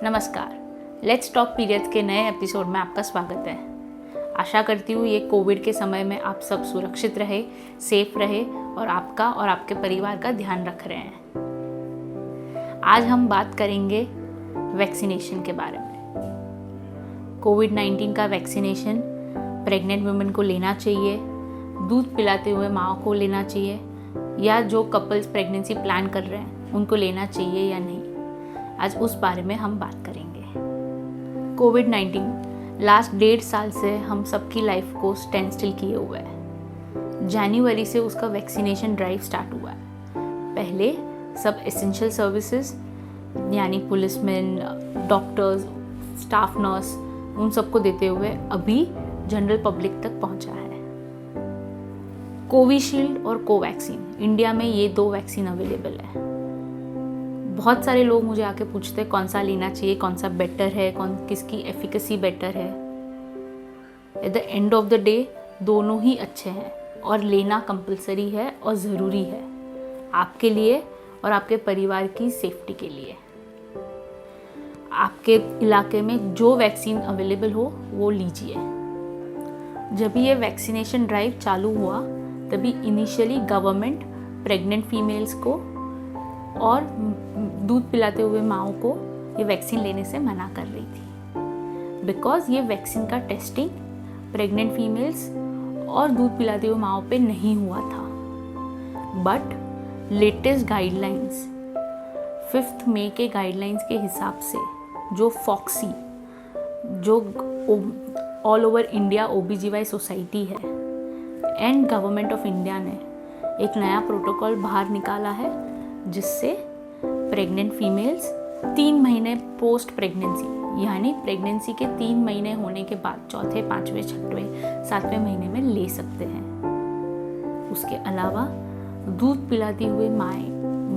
नमस्कार, let's talk periods के नए एपिसोड में आपका स्वागत है। आशा करती हूँ ये कोविड के समय में आप सब सुरक्षित रहे, सेफ रहे और आपका और आपके परिवार का ध्यान रख रहे हैं। आज हम बात करेंगे वैक्सीनेशन के बारे में। कोविड-19 का वैक्सीनेशन प्रेग्नेंट वुमेन को लेना चाहिए, दूध पिलाते हुए माँ को लेना चाहिए या जो कपल्स प्रेगनेंसी प्लान कर रहे हैं उनको लेना चाहिए या नहीं। आज उस बारे में हम बात करेंगे। कोविड-19 लास्ट 1.5 साल से हम सबकी लाइफ को स्टैंड स्टिल किए हुए है। जनवरी से उसका वैक्सीनेशन ड्राइव स्टार्ट हुआ है। पहले सब एसेंशियल सर्विसेज यानी पुलिसमैन, डॉक्टर्स, स्टाफ नर्स उन सबको देते हुए अभी जनरल पब्लिक तक पहुंचा है। कोविशील्ड और कोवैक्सीन, इंडिया में ये 2 वैक्सीन अवेलेबल है। बहुत सारे लोग मुझे आके पूछते हैं कौन सा लेना चाहिए, कौन सा बेटर है, किसकी एफिकेसी बेटर है। At the end of the day दोनों ही अच्छे हैं और लेना कंपलसरी है और ज़रूरी है आपके लिए और आपके परिवार की सेफ्टी के लिए। आपके इलाके में जो वैक्सीन अवेलेबल हो वो लीजिए। जब ये वैक्सीनेशन ड्राइव चालू हुआ तभी इनिशियली गवर्नमेंट प्रेग्नेंट फीमेल्स को और दूध पिलाते हुए माँओं को ये वैक्सीन लेने से मना कर रही थी, बिकॉज ये वैक्सीन का टेस्टिंग प्रेग्नेंट फीमेल्स और दूध पिलाते हुए माँओं पे नहीं हुआ था। बट लेटेस्ट गाइडलाइंस 5 मई के गाइडलाइंस के हिसाब से जो फॉक्सी, जो all over India OBGY society है एंड गवर्नमेंट ऑफ इंडिया ने एक नया प्रोटोकॉल बाहर निकाला है जिससे प्रेग्नेंट फीमेल्स 3 महीने पोस्ट प्रेगनेंसी यानी प्रेगनेंसी के 3 महीने होने के बाद चौथे, 5वें, 6वें, 7वें महीने में ले सकते हैं। उसके अलावा दूध पिलाती हुई माएँ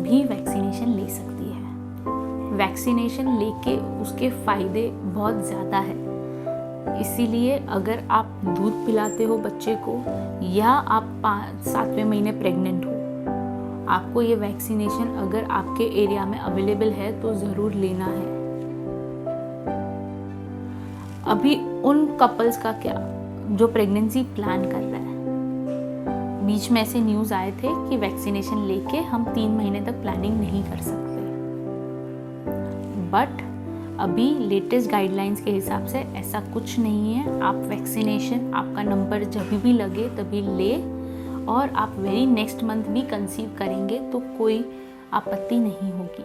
भी वैक्सीनेशन ले सकती है। वैक्सीनेशन लेके उसके फ़ायदे बहुत ज़्यादा है। इसीलिए अगर आप दूध पिलाते हो बच्चे को या आप 7वें महीने प्रेग्नेंट हो, आपको ये वैक्सीनेशन अगर आपके एरिया में अवेलेबल है तो ज़रूर लेना है। अभी उन कपल्स का क्या जो प्रेगनेंसी प्लान कर रहे हैं, बीच में ऐसे न्यूज़ आए थे कि वैक्सीनेशन लेके हम 3 महीने तक प्लानिंग नहीं कर सकते। बट अभी लेटेस्ट गाइडलाइंस के हिसाब से ऐसा कुछ नहीं है। आप वैक्सीनेशन, आपका नंबर जब भी लगे तभी ले और आप वेरी नेक्स्ट मंथ भी कंसीव करेंगे तो कोई आपत्ति नहीं होगी।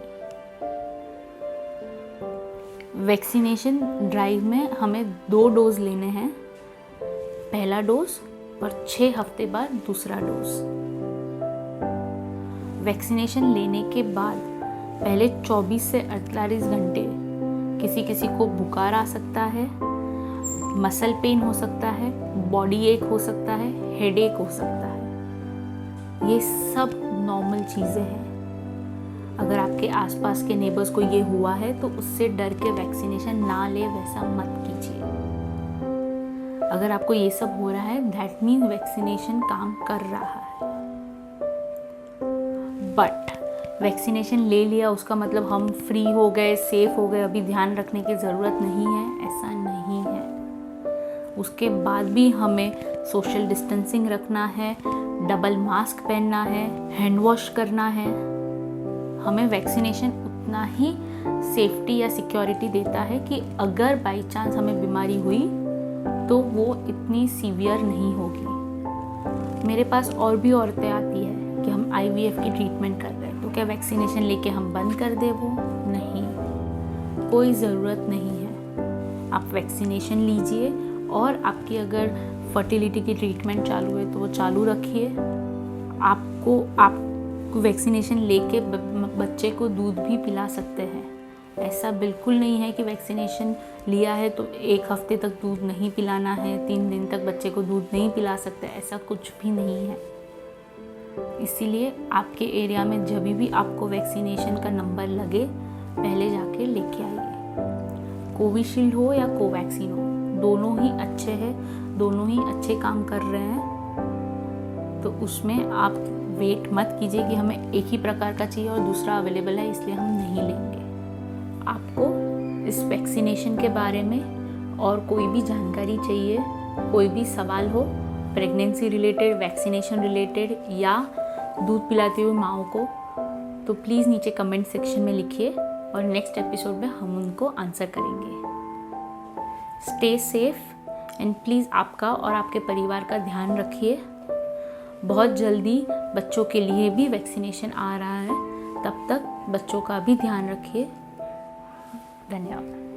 वैक्सीनेशन ड्राइव में हमें 2 डोज लेने हैं। पहला डोज और 6 हफ्ते बाद दूसरा डोज। वैक्सीनेशन लेने के बाद पहले 24 से 48 घंटे किसी किसी को बुखार आ सकता है, मसल पेन हो सकता है, बॉडी एक हो सकता है, हेडेक हो सकता है। ये सब नॉर्मल चीज़ें हैं। अगर आपके आसपास के नेबर्स को ये हुआ है तो उससे डर के वैक्सीनेशन ना ले, वैसा मत कीजिए। अगर आपको ये सब हो रहा है दैट मीन्स वैक्सीनेशन काम कर रहा है। बट वैक्सीनेशन ले लिया उसका मतलब हम फ्री हो गए, सेफ हो गए, अभी ध्यान रखने की ज़रूरत नहीं है, ऐसा नहीं है। उसके बाद भी हमें सोशल डिस्टेंसिंग रखना है, डबल मास्क पहनना है, हैंड वॉश करना है। हमें वैक्सीनेशन उतना ही सेफ्टी या सिक्योरिटी देता है कि अगर बाई चांस हमें बीमारी हुई तो वो इतनी सीवियर नहीं होगी। मेरे पास और भी औरतें आती है कि हम IVF की ट्रीटमेंट कर रहे हैं, तो क्या वैक्सीनेशन लेके हम बंद कर दें? वो नहीं, कोई ज़रूरत नहीं है। आप वैक्सीनेशन लीजिए और आपकी अगर फर्टिलिटी की ट्रीटमेंट चालू है तो वो चालू रखिए। आप वैक्सीनेशन लेके बच्चे को दूध भी पिला सकते हैं। ऐसा बिल्कुल नहीं है कि वैक्सीनेशन लिया है तो 1 हफ्ते तक दूध नहीं पिलाना है, 3 दिन तक बच्चे को दूध नहीं पिला सकते, ऐसा कुछ भी नहीं है। इसीलिए आपके एरिया में जब भी आपको वैक्सीनेशन का नंबर लगे पहले जाके लेके आइए। कोविशील्ड हो या कोवैक्सीन हो, दोनों ही अच्छे हैं, दोनों ही अच्छे काम कर रहे हैं। तो उसमें आप वेट मत कीजिए कि हमें एक ही प्रकार का चाहिए और दूसरा अवेलेबल है इसलिए हम नहीं लेंगे। आपको इस वैक्सीनेशन के बारे में और कोई भी जानकारी चाहिए, कोई भी सवाल हो प्रेगनेंसी रिलेटेड, वैक्सीनेशन रिलेटेड या दूध पिलाती हुई माँओं को, तो प्लीज़ नीचे कमेंट सेक्शन में लिखिए और नेक्स्ट एपिसोड में हम उनको आंसर करेंगे। स्टे सेफ एंड प्लीज़ आपका और आपके परिवार का ध्यान रखिए। बहुत जल्दी बच्चों के लिए भी वैक्सीनेशन आ रहा है, तब तक बच्चों का भी ध्यान रखिए। धन्यवाद।